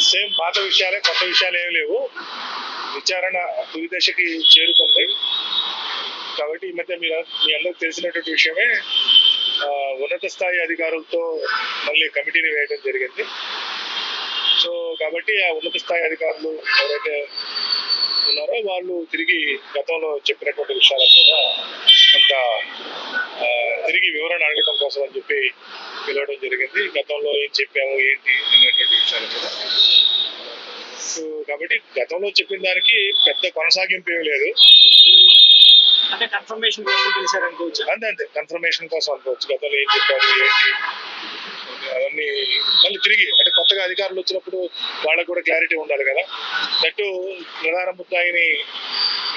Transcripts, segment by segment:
Same పాత విషయాలే, కొత్త విషయాలు ఏమి లేవు. విచారణ తుది దశకి చేరుకుంది కాబట్టి ఈ మధ్య మీ అందరికి తెలిసినటువంటి విషయమే, ఉన్నత స్థాయి అధికారులతో మళ్ళీ కమిటీని వేయడం జరిగింది. సో కాబట్టి ఆ ఉన్నత స్థాయి అధికారులు ఎవరైతే ఉన్నారో వాళ్ళు తిరిగి గతంలో చెప్పినటువంటి విషయాల మీద కొంత తిరిగి వివరణ అడగటం కోసం అని చెప్పి పిలవడం జరిగింది. గతంలో ఏం చెప్పాము ఏంటి అనేటువంటి విషయాల మీద. సో కాబట్టి గతంలో చెప్పిన దానికి పెద్ద కొనసాగింపు ఏమి లేదు. అంటే కన్ఫర్మేషన్ కోసం పిలిచారనుకోవచ్చు. అంతే కన్ఫర్మేషన్ కోసం అనుకోవచ్చు. గతంలో ఏం చెప్పారు ఏంటి అవన్నీ మళ్ళీ తిరిగి అంటే కొత్తగా అధికారులు వచ్చినప్పుడు వాళ్ళకు కూడా క్లారిటీ ఉండాలి కదా. దట్టు ప్రధాన ముద్దాయిని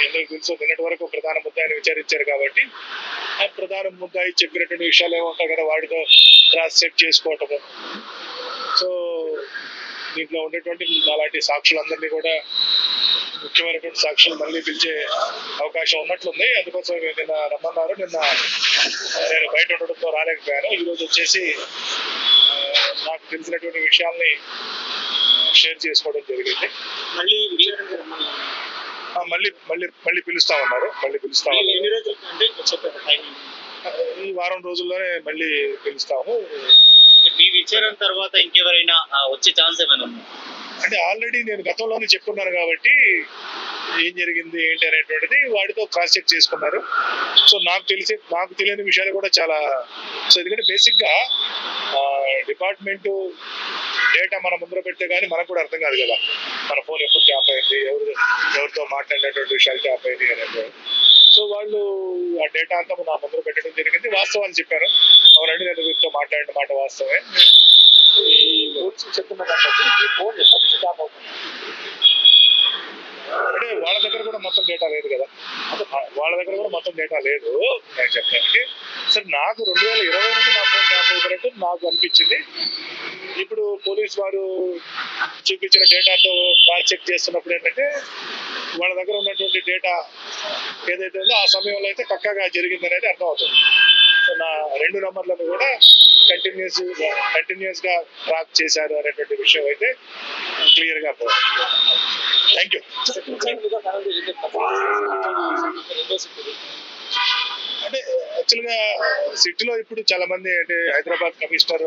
ఎందుకు తెలుసు, నిన్నటి వరకు ప్రధాన ముద్దాయిని విచారించారు కాబట్టి ఆ ప్రధాన ముద్దాయి చెప్పినటువంటి విషయాలు ఏముంటాయి కదా, వాడితో క్రాస్ చెక్ చేసుకోవటము. సో దీంట్లో ఉండేటువంటి అలాంటి సాక్షులందరినీ కూడా ముఖ్యమైనటువంటి సాక్షులు మళ్ళీ పిలిచే అవకాశం ఉన్నట్లుంది. అందుకోసం నిన్న రమ్మన్నారు. నిన్న నేను బయట ఉండడంతో రాలేకపోయాను. ఈరోజు వచ్చేసి నాకు తెలిసినటువంటి విషయాల్ని షేర్ చేసుకోవడం జరిగింది. మళ్ళీ పిలుస్తామన్నారు. ఈ వారం రోజుల్లోనే మళ్ళీ పిలుస్తాము. మీ విచారణ తర్వాత ఇంకెవరైనా వచ్చే ఛాన్స్ ఏమైనా ఉందా? అంటే ఆల్రెడీ నేను గతంలోనే చెప్పుకున్నాను కాబట్టి ఏం జరిగింది ఏంటి అనేటువంటిది వాడితో క్రాస్ చెక్ చేసుకున్నారు. సో నాకు తెలియని విషయాలు కూడా చాలా. సో ఎందుకంటే బేసిక్ గా డిపార్ట్మెంట్ డేటా మన ముందర పెడితే కానీ మనకు కూడా అర్థం కాదు కదా, మన ఫోన్ ఎప్పుడు ట్యాప్ అయింది, ఎవరితో మాట్లాడినటువంటి విషయాలు ట్యాప్ అయింది అనేది. సో వాళ్ళు ఆ డేటా అంతా నా ముందర పెట్టడం జరిగింది. వాస్తవాలు చెప్పారు. అవునండి, నేను వీరితో మాట్లాడిన మాట వాస్తవమే. చెప్తున్న అంటే వాళ్ళ దగ్గర కూడా మొత్తం డేటా లేదు కదా. నేను చెప్పడానికి సరే నాకు 2020 నుండి నా ఫోన్ ట్యాప్ అయిపోయినట్టు నాకు అనిపించింది. ఇప్పుడు పోలీస్ వారు చూపించిన డేటాతో క్రాస్ చెక్ చేస్తున్నప్పుడు ఏంటంటే వాళ్ళ దగ్గర ఉన్నటువంటి డేటా ఏదైతే ఉందో ఆ సమయంలో అయితే పక్కాగా జరిగింది అనేది అర్థమవుతుంది. సో నా 2 నంబర్లను కూడా కంటిన్యూస్ గా ట్రాక్ చేశారు అనేటువంటి విషయం అయితే క్లియర్ గా అర్థమవుతుంది. Thank you. అంటే యాక్చువల్ గా సిటీలో ఇప్పుడు చాలా మంది అంటే హైదరాబాద్ కమిషనర్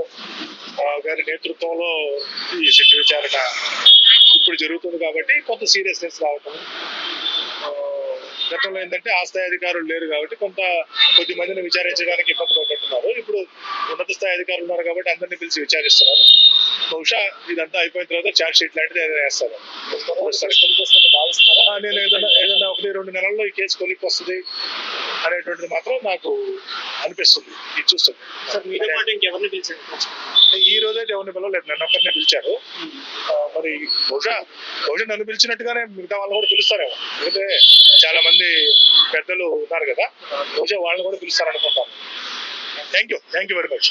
గారి నేతృత్వంలో ఈ సిటీ విచారణ ఇప్పుడు జరుగుతుంది కాబట్టి కొంత సీరియస్నెస్ రావటం. గతంలో ఏంటంటే ఆ స్థాయి అధికారులు లేరు కాబట్టి కొద్ది మందిని విచారించడానికి ఇబ్బంది పడుతున్నారు. ఇప్పుడు ఉన్నత స్థాయి అధికారులు ఉన్నారు కాబట్టి అందరినీ పిలిచి విచారిస్తున్నారు. బహుశా ఇదంతా అయిపోయిన తర్వాత ఛార్జ్ షీట్ లాంటిది ఏదైనా వేస్తారు. నేను ఏదైనా 1-2 నెలల్లో ఈ కేసు కొలిక్కి వస్తుంది అనేటువంటిది మాత్రం నాకు అనిపిస్తుంది. ఇది చూస్తుంది. ఈ రోజైతే ఎవరిని పిలవలేదు, నన్ను ఒక్కరిని పిలిచారు. మరి బహుశా నన్ను పిలిచినట్టుగానే మిగతా వాళ్ళని కూడా పిలుస్తారేమో. ఎందుకంటే చాలా మంది పెద్దలు ఉన్నారు కదా, బహుశా వాళ్ళని కూడా పిలుస్తారు అనుకుంటాను. Thank you very much.